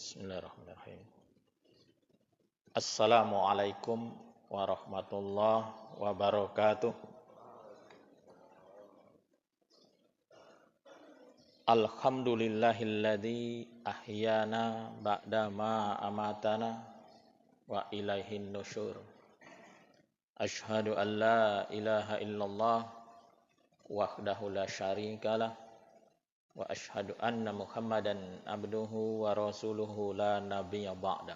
Bismillahirrahmanirrahim. Assalamualaikum warahmatullahi wabarakatuh. Alhamdulillahilladzi ahyana ba'da ma amatana wa ilaihin nusyur. Asyhadu an la ilaha illallah wahdahu la syarikalah wa asyhadu anna Muhammadan abduhu wa rasuluhu la nabiyya ba'da.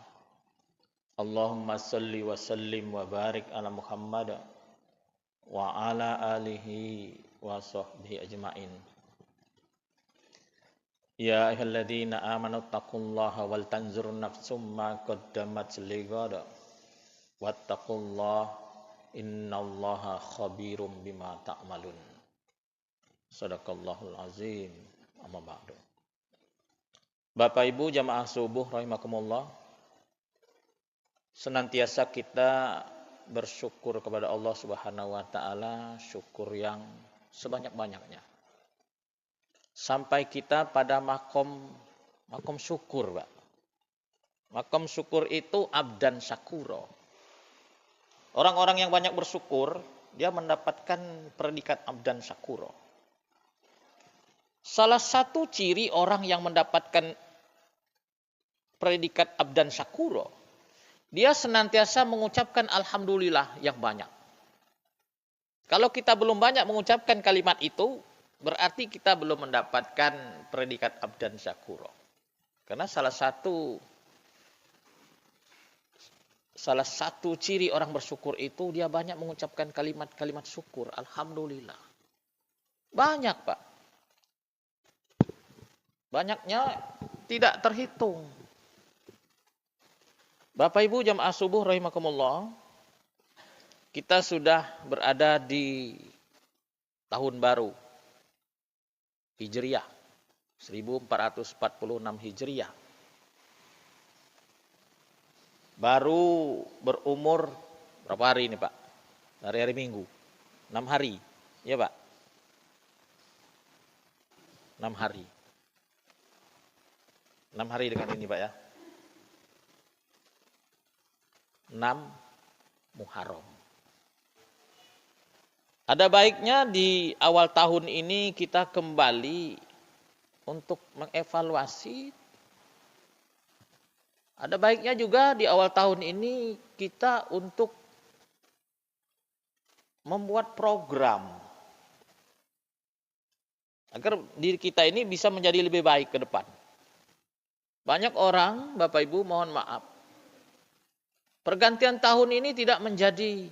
Allahumma salli wa sallim wa barik ala Muhammad wa ala alihi wa sahbihi ajmain. Ya ayyuhalladzina amanu taqullaha wal tanzur nafsum ma qaddamat lighad wattaqullaha innallaha khabirum bima ta'malun. Shadaqallahul azim. Amma ba'du. Bapak Ibu jamaah subuh rahimakumullah, senantiasa kita bersyukur kepada Allah Subhanahu wa taala, syukur yang sebanyak-banyaknya. Sampai kita pada makom syukur, Pak. Makom syukur itu abdan syakuro. Orang-orang yang banyak bersyukur, dia mendapatkan predikat abdan syakuro. Salah satu ciri orang yang mendapatkan predikat abdan syakuro, dia senantiasa mengucapkan alhamdulillah yang banyak. Kalau kita belum banyak mengucapkan kalimat itu, berarti kita belum mendapatkan predikat abdan syakuro. Karena salah satu ciri orang bersyukur itu dia banyak mengucapkan kalimat-kalimat syukur, alhamdulillah. Banyak, Pak. Banyaknya tidak terhitung. Bapak Ibu jamaah subuh rahimakumullah, kita sudah berada di tahun baru Hijriah 1446 Hijriah. Baru berumur berapa hari ini, Pak? Hari Minggu. 6 hari. Ya, Pak? 6 hari. 6 hari dengan ini, Pak, ya. 6 Muharram. Ada baiknya di awal tahun ini kita kembali untuk mengevaluasi. Ada baiknya juga di awal tahun ini kita untuk membuat program agar diri kita ini bisa menjadi lebih baik ke depan. Banyak orang, Bapak Ibu mohon maaf, pergantian tahun ini tidak menjadi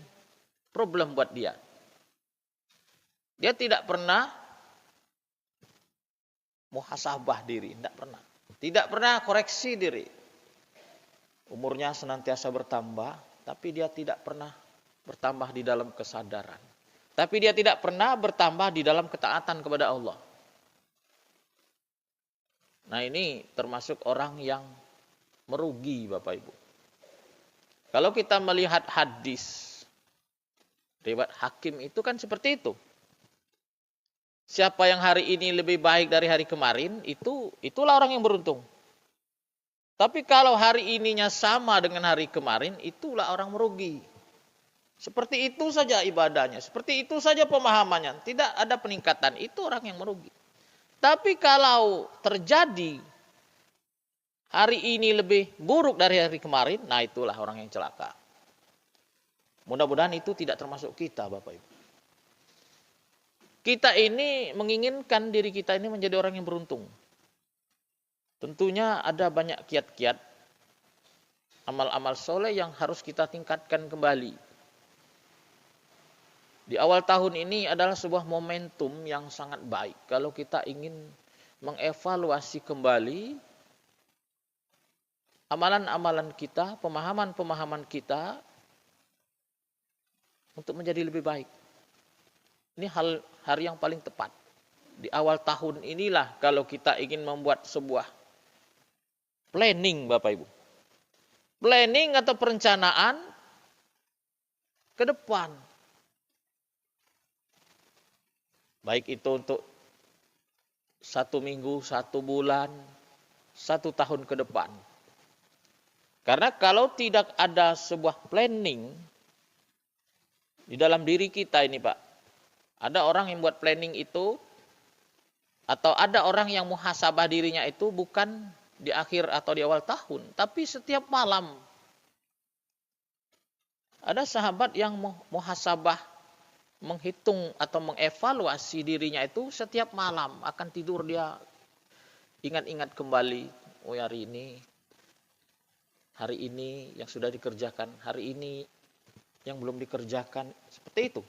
problem buat dia. Dia tidak pernah muhasabah diri, tidak pernah. Tidak pernah koreksi diri. Umurnya senantiasa bertambah, tapi dia tidak pernah bertambah di dalam kesadaran. Tapi dia tidak pernah bertambah di dalam ketaatan kepada Allah. Nah, ini termasuk orang yang merugi, Bapak Ibu. Kalau kita melihat hadis riwayat Hakim itu kan seperti itu. Siapa yang hari ini lebih baik dari hari kemarin, itulah orang yang beruntung. Tapi kalau hari ininya sama dengan hari kemarin, itulah orang merugi. Seperti itu saja ibadahnya, seperti itu saja pemahamannya, tidak ada peningkatan, itu orang yang merugi. Tapi kalau terjadi hari ini lebih buruk dari hari kemarin, nah itulah orang yang celaka. Mudah-mudahan itu tidak termasuk kita, Bapak Ibu. Kita ini menginginkan diri kita ini menjadi orang yang beruntung. Tentunya ada banyak kiat-kiat, amal-amal soleh yang harus kita tingkatkan kembali. Di awal tahun ini adalah sebuah momentum yang sangat baik. Kalau kita ingin mengevaluasi kembali amalan-amalan kita, pemahaman-pemahaman kita untuk menjadi lebih baik. Ini hari yang paling tepat. Di awal tahun inilah kalau kita ingin membuat sebuah planning, Bapak Ibu. Planning atau perencanaan ke depan. Baik itu untuk 1 minggu, 1 bulan, 1 tahun ke depan. Karena kalau tidak ada sebuah planning di dalam diri kita ini Pak, ada orang yang buat planning itu, atau ada orang yang muhasabah dirinya itu bukan di akhir atau di awal tahun, tapi setiap malam. Ada sahabat yang muhasabah, menghitung atau mengevaluasi dirinya itu setiap malam. Akan tidur dia ingat-ingat kembali, oh hari ini yang sudah dikerjakan, hari ini yang belum dikerjakan, seperti itu.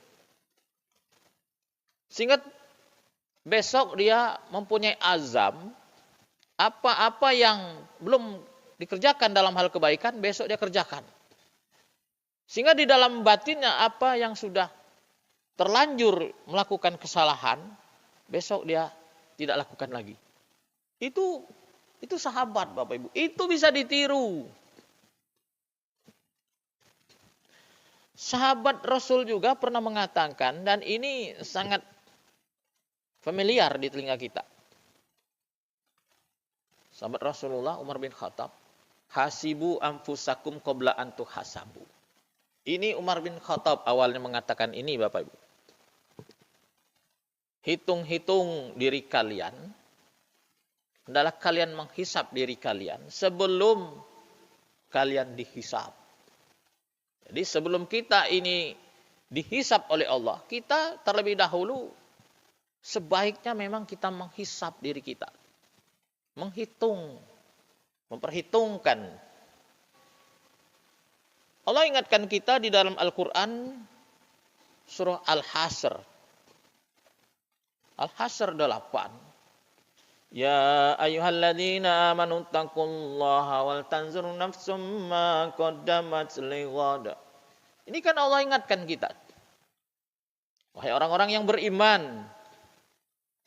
Sehingga besok dia mempunyai azam, apa-apa yang belum dikerjakan dalam hal kebaikan, besok dia kerjakan. Sehingga di dalam batinnya apa yang sudah terlanjur melakukan kesalahan, besok dia tidak lakukan lagi. Itu sahabat Bapak Ibu, itu bisa ditiru. Sahabat Rasul juga pernah mengatakan, dan ini sangat familiar di telinga kita. Sahabat Rasulullah Umar bin Khattab, hasibu anfusakum qabla an tuhasabu. Ini Umar bin Khattab awalnya mengatakan ini Bapak Ibu. Hitung-hitung diri kalian, adalah kalian menghisap diri kalian sebelum kalian dihisap. Jadi sebelum kita ini dihisap oleh Allah, kita terlebih dahulu sebaiknya memang kita menghisap diri kita. Menghitung, memperhitungkan. Allah ingatkan kita di dalam Al-Quran surah Al-Hasr. Al-Hasr 8. Ya ayyuhalladzina amanu taqullaha wal tanzur nafsum ma qaddamat lighad. Ini kan Allah ingatkan kita. Wahai orang-orang yang beriman,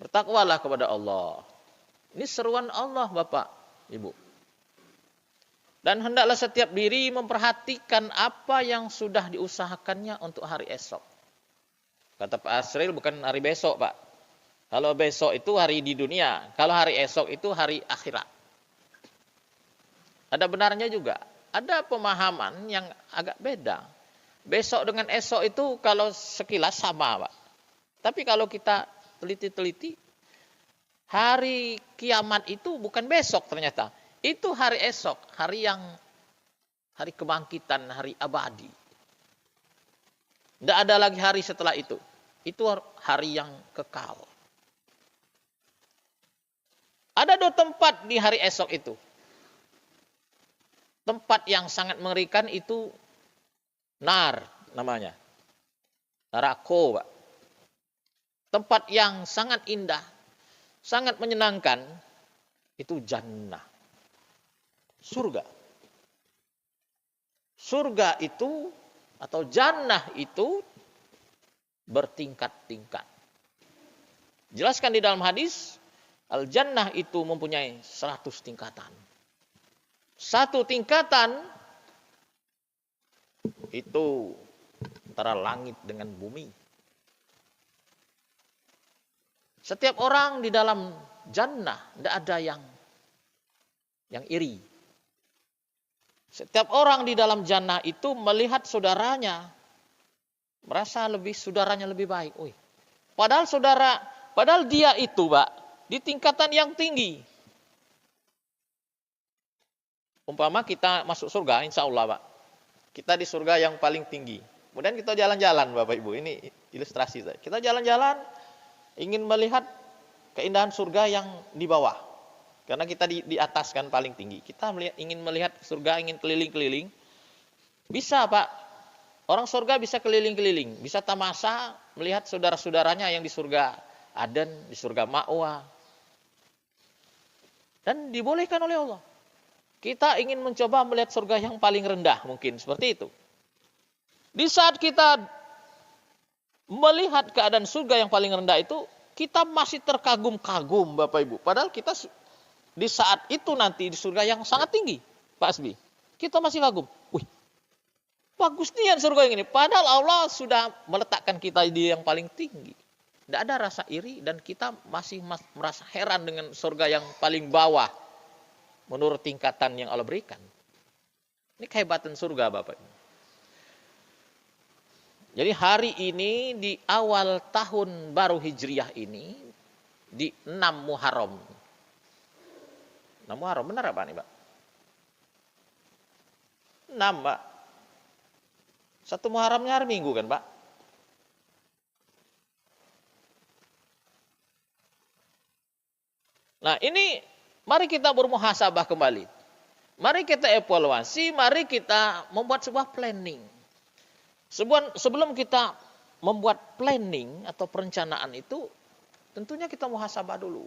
bertakwalah kepada Allah. Ini seruan Allah Bapak, Ibu. Dan hendaklah setiap diri memperhatikan apa yang sudah diusahakannya untuk hari esok. Kata Pak Asril, bukan hari besok Pak. Kalau besok itu hari di dunia, kalau hari esok itu hari akhirat. Ada benarnya juga. Ada pemahaman yang agak beda. Besok dengan esok itu kalau sekilas sama, Pak. Tapi kalau kita teliti-teliti, hari kiamat itu bukan besok ternyata. Itu hari esok, hari kebangkitan, hari abadi. Tidak ada lagi hari setelah itu. Itu hari yang kekal. Ada 2 tempat di hari esok itu. Tempat yang sangat mengerikan itu nar namanya. Neraka, Pak. Tempat yang sangat indah, sangat menyenangkan itu jannah. Surga. Surga itu atau jannah itu bertingkat-tingkat. Jelaskan di dalam hadis, al-jannah itu mempunyai 100 tingkatan. 1 tingkatan itu antara langit dengan bumi. Setiap orang di dalam jannah tidak ada yang iri. Setiap orang di dalam jannah itu melihat saudaranya, merasa saudaranya lebih baik. Padahal dia itu, Pak, di tingkatan yang tinggi. Umpama kita masuk surga, insya Allah, Pak. Kita di surga yang paling tinggi. Kemudian kita jalan-jalan, Bapak Ibu. Ini ilustrasi saya. Kita jalan-jalan, ingin melihat keindahan surga yang di bawah. Karena kita di atas kan paling tinggi. Kita ingin melihat surga, ingin keliling-keliling. Bisa, Pak. Orang surga bisa keliling-keliling. Bisa tamasya melihat saudara-saudaranya yang di surga Aden, di surga Ma'wa. Dan dibolehkan oleh Allah. Kita ingin mencoba melihat surga yang paling rendah mungkin. Seperti itu. Di saat kita melihat keadaan surga yang paling rendah itu, kita masih terkagum-kagum Bapak Ibu. Padahal kita di saat itu nanti di surga yang sangat tinggi. Pak Asbi. Kita masih kagum. Wih, bagus nih surga yang ini. Padahal Allah sudah meletakkan kita di yang paling tinggi. Tidak ada rasa iri dan kita masih merasa heran dengan surga yang paling bawah menurut tingkatan yang Allah berikan. Ini kehebatan surga Bapak. Jadi hari ini di awal tahun baru Hijriah ini, di 6 Muharram. 6 Muharram, benar apa nih Pak? 6 Pak. 1 Muharramnya hari Minggu kan Pak? Nah ini mari kita bermuhasabah kembali. Mari kita evaluasi, mari kita membuat sebuah planning. Sebelum kita membuat planning atau perencanaan itu, tentunya kita muhasabah dulu.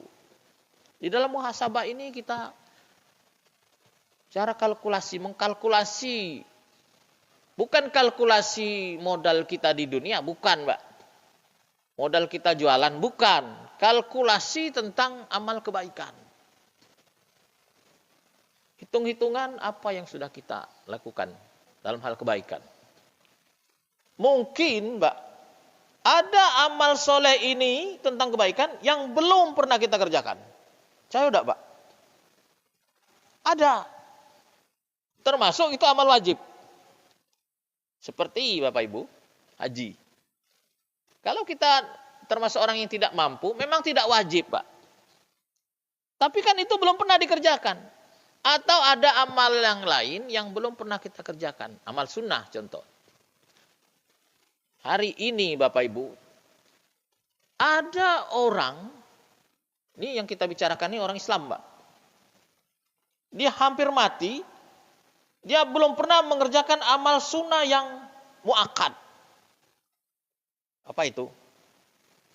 Di dalam muhasabah ini kita cara mengkalkulasi. Bukan kalkulasi modal kita di dunia, bukan Mbak. Modal kita jualan, bukan. Kalkulasi tentang amal kebaikan. Hitung-hitungan apa yang sudah kita lakukan dalam hal kebaikan. Mungkin Mbak, ada amal soleh ini tentang kebaikan yang belum pernah kita kerjakan. Saya udah Mbak. Ada. Termasuk itu amal wajib. Seperti Bapak Ibu, haji. Kalau kita termasuk orang yang tidak mampu, memang tidak wajib Pak. Tapi kan itu belum pernah dikerjakan. Atau ada amal yang lain yang belum pernah kita kerjakan. Amal sunnah contoh. Hari ini Bapak Ibu, ada orang, ini yang kita bicarakan ini orang Islam Pak. Dia hampir mati, dia belum pernah mengerjakan amal sunnah yang muakkad. Apa itu?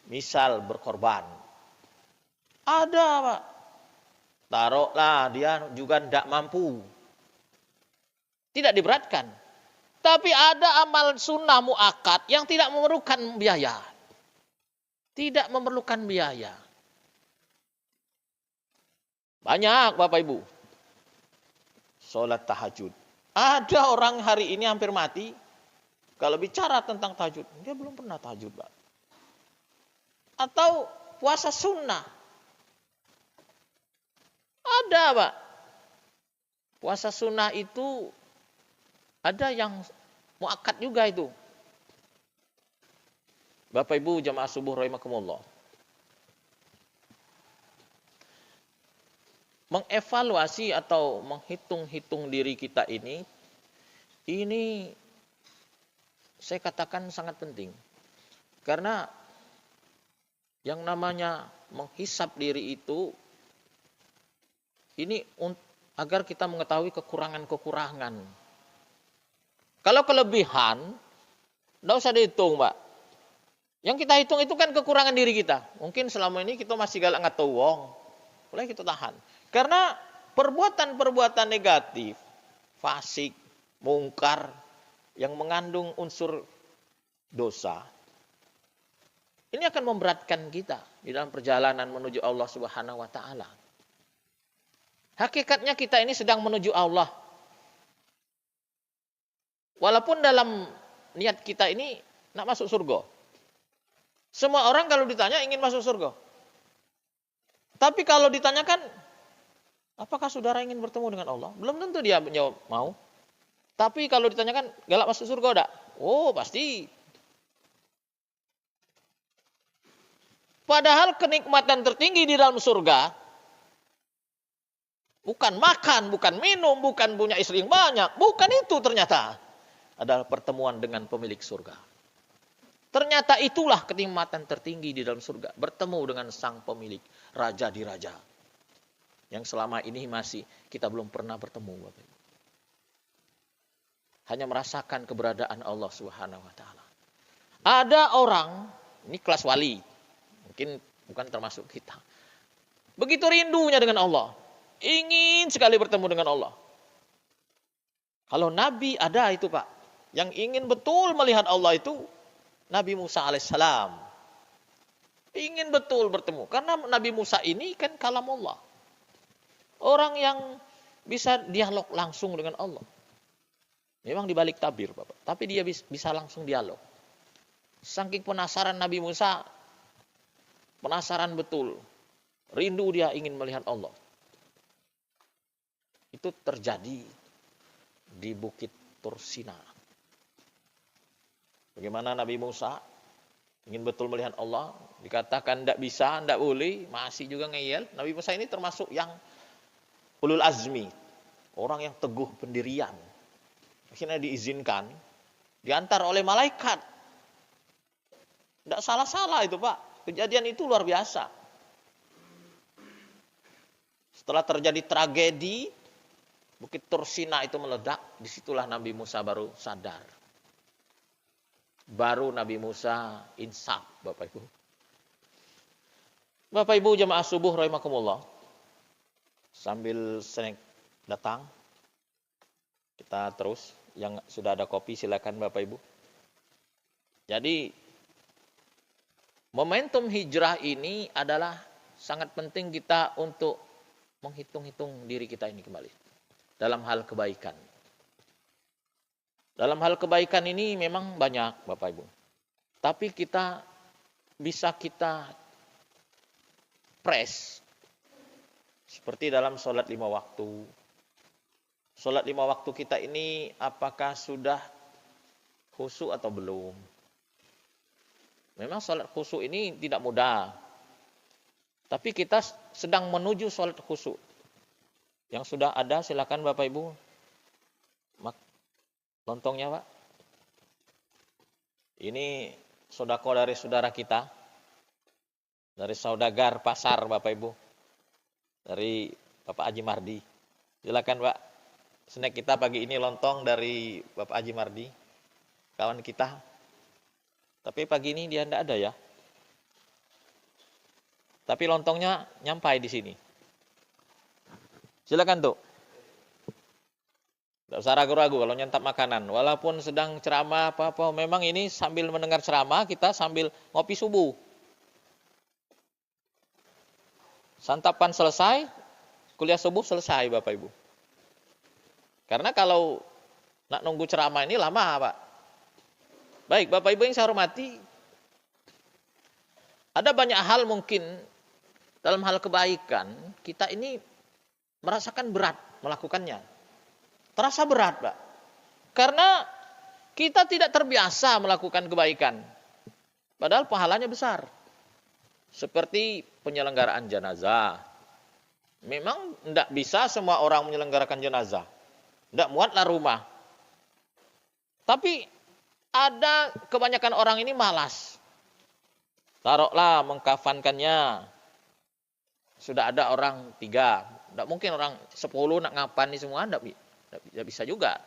Misal berkorban. Ada Pak. Taruhlah dia juga tidak mampu. Tidak diberatkan. Tapi ada amal sunnah muakkad yang tidak memerlukan biaya. Tidak memerlukan biaya. Banyak Bapak Ibu. Sholat tahajud. Ada orang hari ini hampir mati. Kalau bicara tentang tahajud, dia belum pernah tahajud Pak. Atau puasa sunnah. Ada Pak. Puasa sunnah itu ada yang muakkad juga itu. Bapak Ibu jamaah subuh rahimakumullah. Mengevaluasi atau menghitung-hitung diri kita ini saya katakan sangat penting. Karena yang namanya menghisap diri itu ini agar kita mengetahui kekurangan-kekurangan. Kalau kelebihan, tidak usah dihitung, Pak. Yang kita hitung itu kan kekurangan diri kita. Mungkin selama ini kita masih galak ngata wong. Boleh kita tahan. Karena perbuatan-perbuatan negatif, fasik, mungkar, yang mengandung unsur dosa, ini akan memberatkan kita di dalam perjalanan menuju Allah Subhanahu wa Ta'ala. Hakikatnya kita ini sedang menuju Allah. Walaupun dalam niat kita ini nak masuk surga. Semua orang kalau ditanya ingin masuk surga. Tapi kalau ditanyakan, apakah saudara ingin bertemu dengan Allah? Belum tentu dia menjawab mau. Tapi kalau ditanyakan, galak masuk surga enggak? Oh, pasti. Padahal kenikmatan tertinggi di dalam surga, bukan makan, bukan minum, bukan punya istri yang banyak. Bukan itu ternyata. Adalah pertemuan dengan pemilik surga. Ternyata itulah kenikmatan tertinggi di dalam surga. Bertemu dengan sang pemilik, raja di raja. Yang selama ini masih kita belum pernah bertemu. Bapak. Hanya merasakan keberadaan Allah Subhanahu wa Ta'ala. Ada orang, ini kelas wali. Mungkin bukan termasuk kita. Begitu rindunya dengan Allah. Ingin sekali bertemu dengan Allah. Kalau Nabi ada itu Pak. Yang ingin betul melihat Allah itu Nabi Musa alaihissalam. Ingin betul bertemu. Karena Nabi Musa ini kan kalamullah. Orang yang bisa dialog langsung dengan Allah. Memang dibalik tabir Bapak. Tapi dia bisa langsung dialog. Saking penasaran Nabi Musa. Penasaran betul. Rindu dia ingin melihat Allah. Itu terjadi di Bukit Tursina. Bagaimana Nabi Musa ingin betul melihat Allah, dikatakan tidak bisa, tidak boleh, masih juga ngeyel. Nabi Musa ini termasuk yang ulul azmi, orang yang teguh pendirian. Akhirnya diizinkan, diantar oleh malaikat. Tidak salah-salah itu Pak, kejadian itu luar biasa. Setelah terjadi tragedi, Bukit Tursina itu meledak, disitulah Nabi Musa baru sadar. Baru Nabi Musa insaf, Bapak Ibu. Bapak Ibu jemaah subuh rahimakumullah. Sambil snack datang, kita terus. Yang sudah ada kopi silakan Bapak Ibu. Jadi momentum hijrah ini adalah sangat penting kita untuk menghitung-hitung diri kita ini kembali dalam hal kebaikan. Dalam hal kebaikan ini memang banyak Bapak Ibu. Tapi bisa kita press. Seperti dalam sholat 5 waktu. Sholat 5 waktu kita ini apakah sudah khusyuk atau belum? Memang sholat khusyuk ini tidak mudah. Tapi kita sedang menuju sholat khusyuk. Yang sudah ada silakan Bapak Ibu. Lontongnya Pak. Ini sodako dari saudara kita. Dari saudagar pasar Bapak Ibu. Dari Bapak Haji Mardi. Silakan Pak. Snack kita pagi ini lontong dari Bapak Haji Mardi. Kawan kita. Tapi pagi ini dia tidak ada ya. Tapi lontongnya nyampai di sini. Silakan tuh. Tidak usah ragu-ragu kalau nyantap makanan. Walaupun sedang ceramah apa-apa. Memang ini sambil mendengar ceramah kita sambil ngopi subuh. Santapan selesai. Kuliah subuh selesai Bapak Ibu. Karena kalau nak nunggu ceramah ini lama Pak. Baik Bapak Ibu yang saya hormati. Ada banyak hal mungkin dalam hal kebaikan. Kita ini merasakan berat melakukannya. Terasa berat, Pak. Karena kita tidak terbiasa melakukan kebaikan. Padahal pahalanya besar. Seperti penyelenggaraan jenazah. Memang tidak bisa semua orang menyelenggarakan jenazah. Tidak muatlah rumah. Tapi ada kebanyakan orang ini malas. Taruhlah mengkafankannya. Sudah ada orang 3. Tidak mungkin orang 10 nak ngapan ini semua. Tidak bisa juga.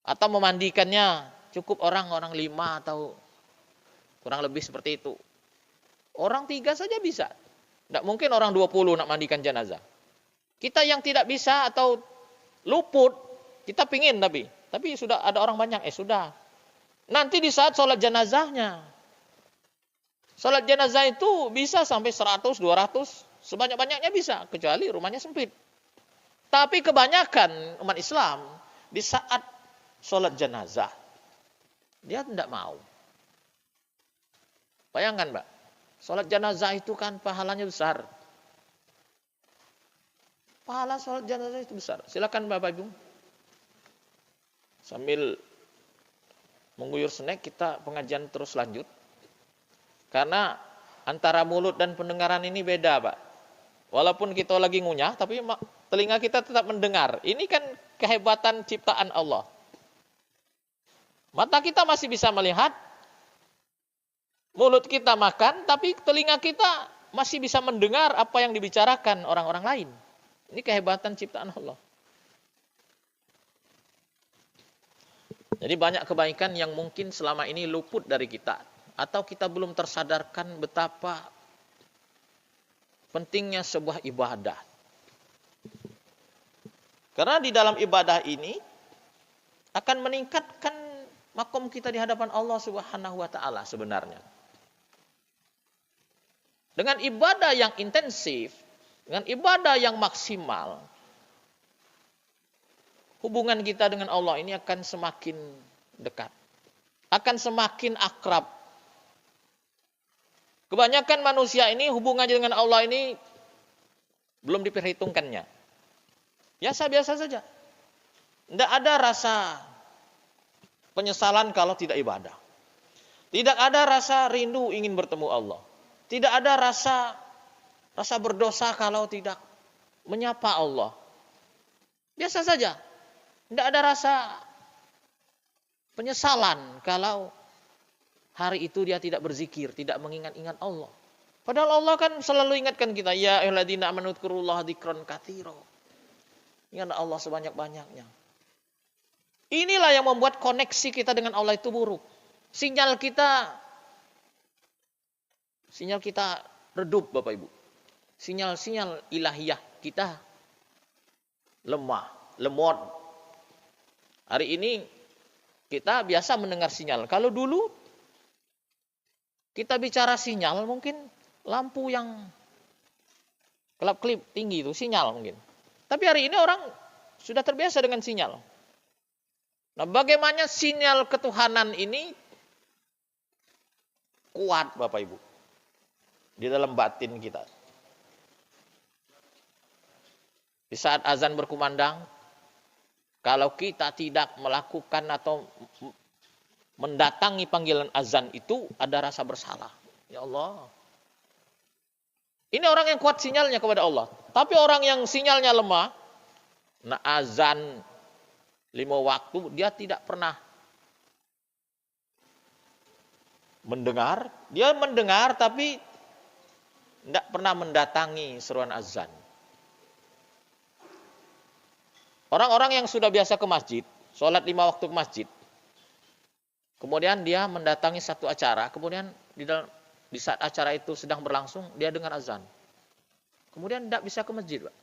Atau memandikannya cukup orang 5 atau kurang lebih seperti itu. Orang 3 saja bisa. Tidak mungkin orang 20 nak mandikan jenazah. Kita yang tidak bisa atau luput, kita pingin tapi sudah ada orang banyak. Sudah. Nanti di saat sholat jenazahnya. Sholat jenazah itu bisa sampai 100, 200. Sebanyak-banyaknya bisa. Kecuali rumahnya sempit. Tapi kebanyakan umat Islam di saat sholat jenazah, dia tidak mau. Bayangkan Pak, sholat jenazah itu kan pahalanya besar. Pahala sholat jenazah itu besar. Silakan Bapak Ibu. Sambil mengguyur snack, kita pengajian terus lanjut. Karena antara mulut dan pendengaran ini beda Pak. Walaupun kita lagi ngunyah, tapi telinga kita tetap mendengar. Ini kan kehebatan ciptaan Allah. Mata kita masih bisa melihat. Mulut kita makan, tapi telinga kita masih bisa mendengar apa yang dibicarakan orang-orang lain. Ini kehebatan ciptaan Allah. Jadi banyak kebaikan yang mungkin selama ini luput dari kita. Atau kita belum tersadarkan betapa pentingnya sebuah ibadah. Karena di dalam ibadah ini akan meningkatkan makom kita di hadapan Allah Subhanahu wa taala sebenarnya. Dengan ibadah yang intensif, dengan ibadah yang maksimal, hubungan kita dengan Allah ini akan semakin dekat. Akan semakin akrab. Kebanyakan manusia ini hubungannya dengan Allah ini belum diperhitungkannya. Biasa-biasa saja. Tidak ada rasa penyesalan kalau tidak ibadah. Tidak ada rasa rindu ingin bertemu Allah. Tidak ada rasa berdosa kalau tidak menyapa Allah. Biasa saja. Tidak ada rasa penyesalan kalau hari itu dia tidak berzikir, tidak mengingat-ingat Allah. Padahal Allah kan selalu ingatkan kita, ya ayyuhalladzina amanu dzkurullaha dzikran katsira. Ingatlah Allah sebanyak-banyaknya. Inilah yang membuat koneksi kita dengan Allah itu buruk. Sinyal kita redup, Bapak Ibu. Sinyal-sinyal ilahiyah kita lemah, lemot. Hari ini kita biasa mendengar sinyal. Kalau dulu kita bicara sinyal, mungkin lampu yang kelap-kelip tinggi itu sinyal mungkin. Tapi hari ini orang sudah terbiasa dengan sinyal. Nah, bagaimana sinyal ketuhanan ini kuat, Bapak Ibu, di dalam batin kita. Di saat azan berkumandang, kalau kita tidak melakukan atau mendatangi panggilan azan itu, ada rasa bersalah. Ya Allah. Ini orang yang kuat sinyalnya kepada Allah. Tapi orang yang sinyalnya lemah, nah azan 5 waktu, dia tidak pernah mendengar. Dia mendengar tapi tidak pernah mendatangi seruan azan. Orang-orang yang sudah biasa ke masjid, sholat 5 waktu ke masjid, kemudian dia mendatangi satu acara, kemudian di saat acara itu sedang berlangsung, dia dengar azan. Kemudian tidak bisa ke masjid, Pak.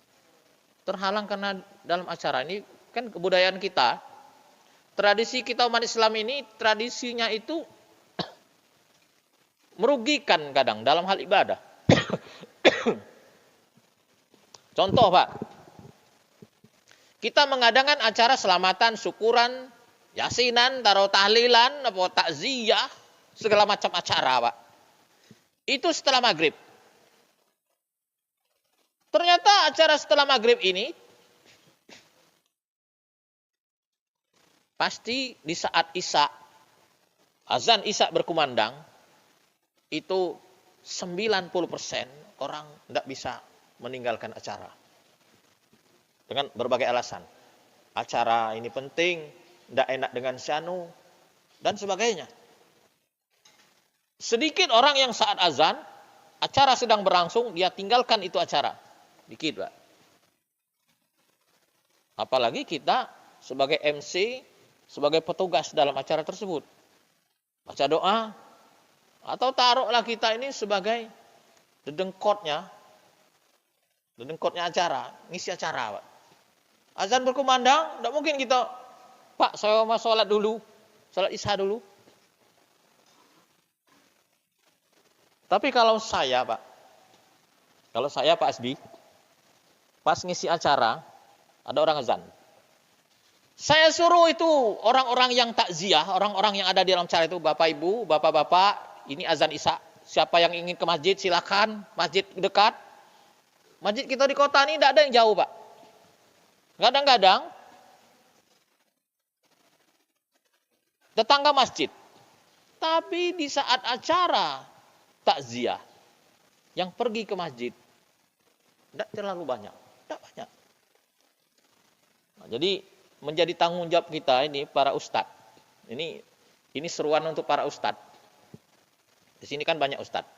Terhalang karena dalam acara ini, kan kebudayaan kita, tradisi kita umat Islam ini, tradisinya itu merugikan kadang dalam hal ibadah. Contoh, Pak. Kita mengadakan acara selamatan, syukuran, yasinan, taruh tahlilan, takziah, segala macam acara, Pak. Itu setelah maghrib. Ternyata acara setelah maghrib ini, pasti di saat isya, azan isya berkumandang, itu 90% orang tidak bisa meninggalkan acara. Dengan berbagai alasan. Acara ini penting, tidak enak dengan syanu, dan sebagainya. Sedikit orang yang saat azan, acara sedang berlangsung, dia tinggalkan itu acara. Dikit, Pak. Apalagi kita sebagai MC, sebagai petugas dalam acara tersebut. Baca doa, atau taruhlah kita ini sebagai dedengkotnya acara, ngisi acara, Pak. Azan berkumandang, tidak mungkin kita, Pak, saya mau sholat dulu, sholat isya dulu. Tapi kalau saya, Pak Asbi, pas ngisi acara, ada orang azan. Saya suruh itu orang-orang yang takziah, orang-orang yang ada di dalam acara itu, Bapak Ibu, Bapak-bapak, ini azan isya. Siapa yang ingin ke masjid, silakan. Masjid dekat. Masjid kita di kota ini tidak ada yang jauh, Pak. Kadang-kadang tetangga masjid. Tapi di saat acara takziah, yang pergi ke masjid tidak terlalu banyak. Tidak banyak. Nah, jadi menjadi tanggung jawab kita ini para ustadz. Ini seruan untuk para ustadz. Di sini kan banyak ustadz.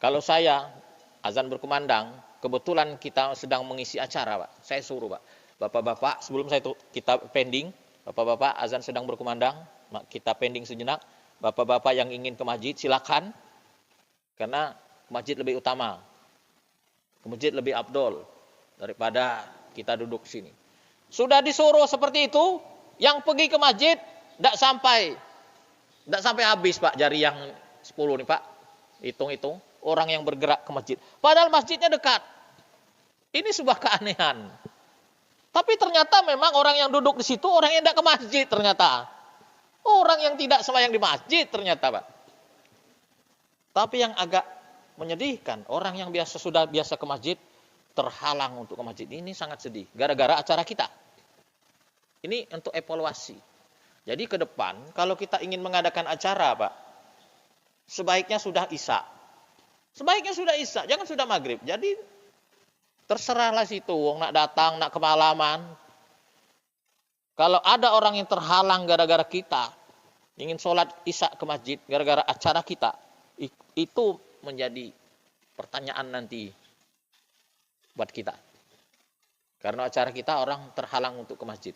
Kalau saya azan berkumandang, kebetulan kita sedang mengisi acara, Pak. Saya suruh, Pak. Bapak-bapak, sebelum kita pending, Bapak-bapak azan sedang berkumandang, kita pending sejenak. Bapak-bapak yang ingin ke masjid silakan. Karena masjid lebih utama. Ke masjid lebih afdol daripada kita duduk sini. Sudah disuruh seperti itu, yang pergi ke masjid tidak sampai habis, Pak, jari yang 10 nih, Pak. Hitung-hitung orang yang bergerak ke masjid. Padahal masjidnya dekat. Ini sebuah keanehan. Tapi ternyata memang orang yang duduk di situ orang yang tidak ke masjid ternyata. Orang yang tidak sembahyang di masjid ternyata, Pak. Tapi yang agak menyedihkan, orang yang sudah biasa ke masjid terhalang untuk ke masjid. Ini sangat sedih gara-gara acara kita. Ini untuk evaluasi. Jadi ke depan kalau kita ingin mengadakan acara, Pak, sebaiknya sudah Isya. Sebaiknya sudah Isya, jangan sudah maghrib. Jadi terserahlah situ, wong nak datang, nak kemalaman. Kalau ada orang yang terhalang gara-gara kita ingin sholat Isya ke masjid, gara-gara acara kita, itu menjadi pertanyaan nanti buat kita. Karena acara kita orang terhalang untuk ke masjid.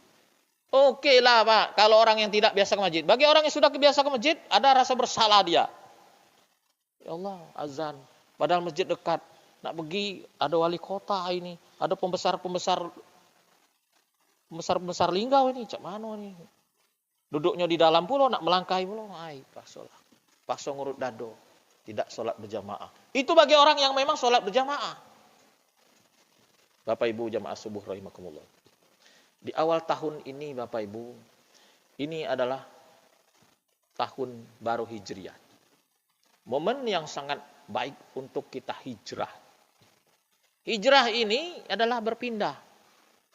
Oke lah Pak, kalau orang yang tidak biasa ke masjid. Bagi orang yang sudah biasa ke masjid, ada rasa bersalah dia. Ya Allah, azan. Padahal masjid dekat. Nak pergi, ada wali kota ini. Ada pembesar linggau ini. Cak mana ini? Duduknya di dalam pulau, nak melangkahi pulau. Ay, pakso ngurut dado. Tidak sholat berjamaah. Itu bagi orang yang memang sholat berjamaah. Bapak Ibu jamaah subuh rahimakumullah. Di awal tahun ini Bapak Ibu, ini adalah tahun baru Hijriah. Momen yang sangat baik untuk kita hijrah. Hijrah ini adalah berpindah.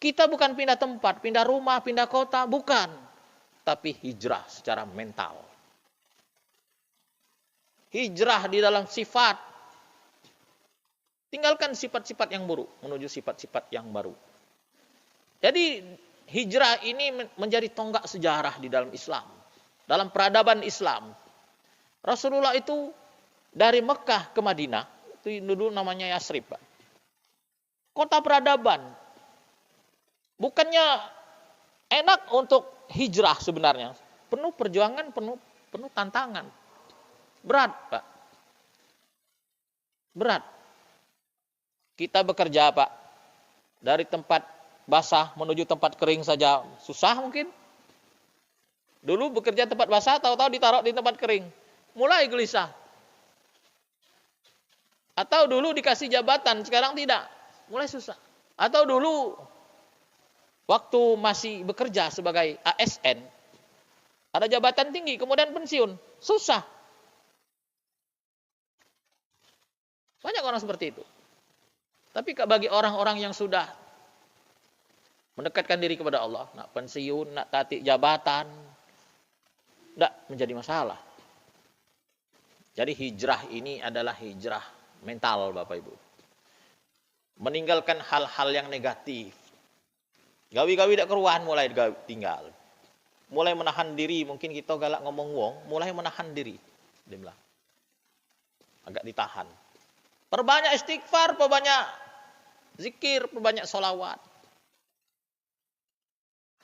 Kita bukan pindah tempat, pindah rumah, pindah kota, bukan. Tapi hijrah secara mental. Hijrah di dalam sifat. Tinggalkan sifat-sifat yang buruk menuju sifat-sifat yang baru. Jadi hijrah ini menjadi tonggak sejarah di dalam Islam. Dalam peradaban Islam. Rasulullah itu dari Mekah ke Madinah. Itu dulu namanya Yasrib, Pak. Kota peradaban. Bukannya enak untuk hijrah sebenarnya. Penuh perjuangan, penuh tantangan. Berat, Pak. Berat. Kita bekerja, Pak. Dari tempat basah menuju tempat kering saja susah mungkin. Dulu bekerja tempat basah, tahu-tahu ditaruh di tempat kering. Mulai gelisah. Atau dulu dikasih jabatan, sekarang tidak. Mulai susah. Atau dulu waktu masih bekerja sebagai ASN, ada jabatan tinggi, kemudian pensiun. Susah. Banyak orang seperti itu. Tapi bagi orang-orang yang sudah mendekatkan diri kepada Allah, nak pensiun, nak tatik jabatan, tidak menjadi masalah. Jadi hijrah ini adalah hijrah mental, Bapak Ibu. Meninggalkan hal-hal yang negatif. Gawi-gawi tidak keruan, mulai tinggal. Mulai menahan diri, mungkin kita galak ngomong wong, mulai menahan diri. Dia agak ditahan. Perbanyak istighfar, perbanyak zikir, perbanyak sholawat.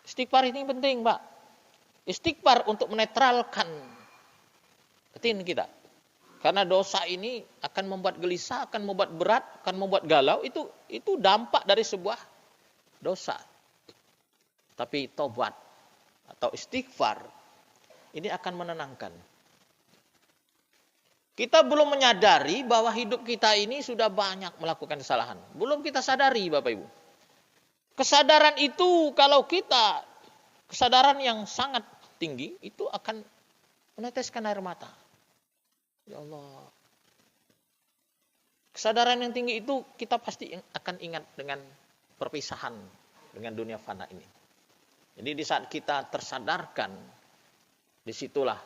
Istighfar ini penting, Pak. Istighfar untuk menetralkan batin kita. Karena dosa ini akan membuat gelisah, akan membuat berat, akan membuat galau. Itu dampak dari sebuah dosa. Tapi tobat atau istighfar ini akan menenangkan. Kita belum menyadari bahwa hidup kita ini sudah banyak melakukan kesalahan. Belum kita sadari, Bapak Ibu. Kesadaran itu kalau kita, kesadaran yang sangat tinggi, itu akan meneteskan air mata. Ya Allah. Kesadaran yang tinggi itu kita pasti akan ingat dengan perpisahan dengan dunia fana ini. Jadi di saat kita tersadarkan, disitulah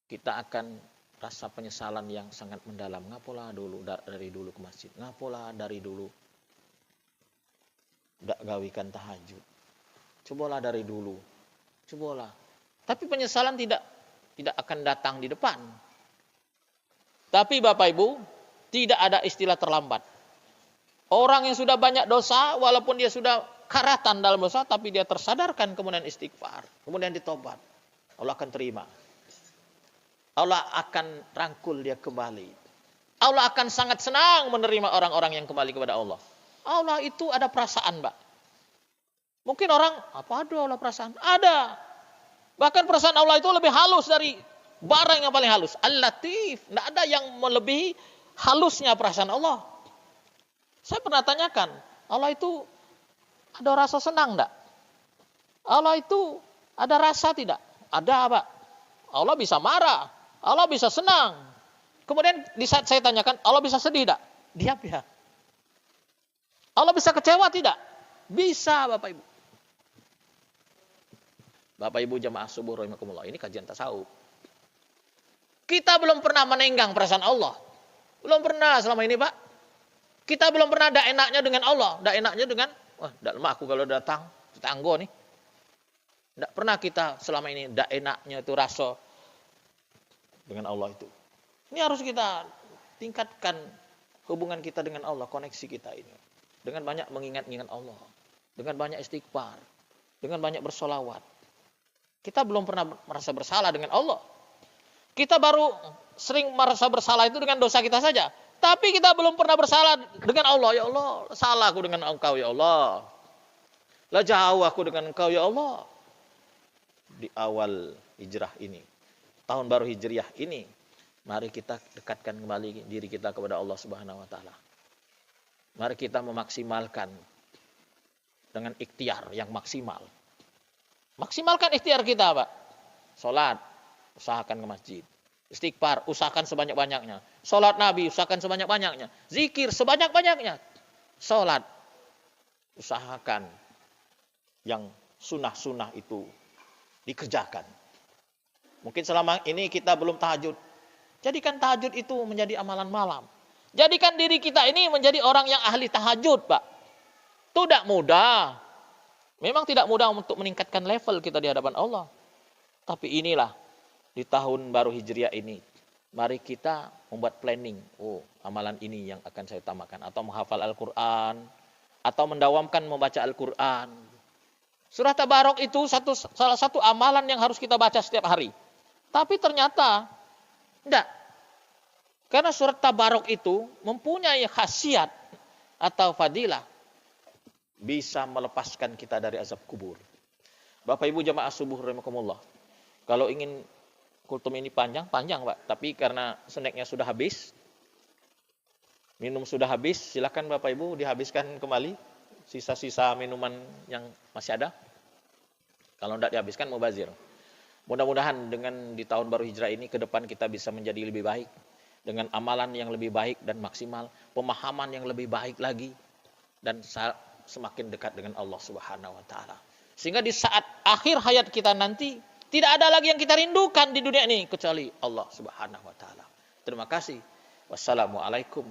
kita akan rasa penyesalan yang sangat mendalam. Ngapola dulu dari dulu ke masjid. Ngapola dari dulu ndak gawikan tahajud. Cobalah dari dulu. Cobalah. Tapi penyesalan tidak akan datang di depan. Tapi Bapak Ibu, tidak ada istilah terlambat. Orang yang sudah banyak dosa, walaupun dia sudah karatan dalam dosa, tapi dia tersadarkan, kemudian istighfar, kemudian ditobat, Allah akan terima. Allah akan rangkul dia kembali. Allah akan sangat senang menerima orang-orang yang kembali kepada Allah. Allah itu ada perasaan, Pak. Mungkin orang, apa ada Allah perasaan? Ada. Bahkan perasaan Allah itu lebih halus dari barang yang paling halus. Al-Latif. Tidak ada yang melebihi halusnya perasaan Allah. Saya pernah tanyakan, Allah itu ada rasa senang enggak? Allah itu ada rasa tidak? Ada, Pak. Allah bisa marah. Allah bisa senang. Kemudian di saat saya tanyakan, Allah bisa sedih tidak? Diam ya. Allah bisa kecewa tidak? Bisa, Bapak Ibu. Bapak Ibu jamaah subuh rahimakumullah, ini kajian tasawuf. Kita belum pernah menenggang perasaan Allah. Belum pernah selama ini, Pak. Kita belum pernah ada enaknya dengan Allah. Ada enaknya dengan, wah, tidak lemah aku kalau datang, tetanggo nih. Tidak pernah kita selama ini ada enaknya itu rasa dengan Allah itu. Ini harus kita tingkatkan hubungan kita dengan Allah, koneksi kita ini. Dengan banyak mengingat-ingat Allah. Dengan banyak istighfar. Dengan banyak bersolawat. Kita belum pernah merasa bersalah dengan Allah. Kita baru sering merasa bersalah itu dengan dosa kita saja. Tapi kita belum pernah bersalah dengan Allah. Ya Allah, salah aku dengan Engkau ya Allah. Lah jauh aku dengan Engkau ya Allah. Di awal hijrah ini, tahun baru hijriah ini, mari kita dekatkan kembali diri kita kepada Allah Subhanahu wa taala. Mari kita memaksimalkan dengan ikhtiar yang maksimal. Maksimalkan ikhtiar kita, Pak. Salat, usahakan ke masjid. Istighfar, usahakan sebanyak-banyaknya. Salat Nabi, usahakan sebanyak-banyaknya. Zikir sebanyak-banyaknya. Salat, usahakan yang sunnah-sunnah itu dikerjakan. Mungkin selama ini kita belum tahajud. Jadikan tahajud itu menjadi amalan malam. Jadikan diri kita ini menjadi orang yang ahli tahajud, Pak. Itu tidak mudah. Memang tidak mudah untuk meningkatkan level kita di hadapan Allah. Tapi inilah, di tahun baru hijriah ini, mari kita membuat planning. Oh, amalan ini yang akan saya utamakan. Atau menghafal Al-Quran. Atau mendawamkan membaca Al-Quran. Surah Tabarok itu salah satu amalan yang harus kita baca setiap hari. Tapi ternyata, tidak. Karena surat Tabarok itu mempunyai khasiat atau fadilah. Bisa melepaskan kita dari azab kubur. Bapak Ibu jamaah subuh rahimakumullah. Kalau ingin kultum ini panjang Pak. Tapi karena snacknya sudah habis, minum sudah habis, silakan Bapak Ibu dihabiskan kembali sisa-sisa minuman yang masih ada. Kalau tidak dihabiskan mubazir. Mudah-mudahan dengan di tahun baru hijrah ini ke depan kita bisa menjadi lebih baik. Dengan amalan yang lebih baik dan maksimal. Pemahaman yang lebih baik lagi. Dan semakin dekat dengan Allah Subhanahu wa taala. Sehingga di saat akhir hayat kita nanti tidak ada lagi yang kita rindukan di dunia ini kecuali Allah Subhanahu wa taala. Terima kasih. Wassalamualaikum.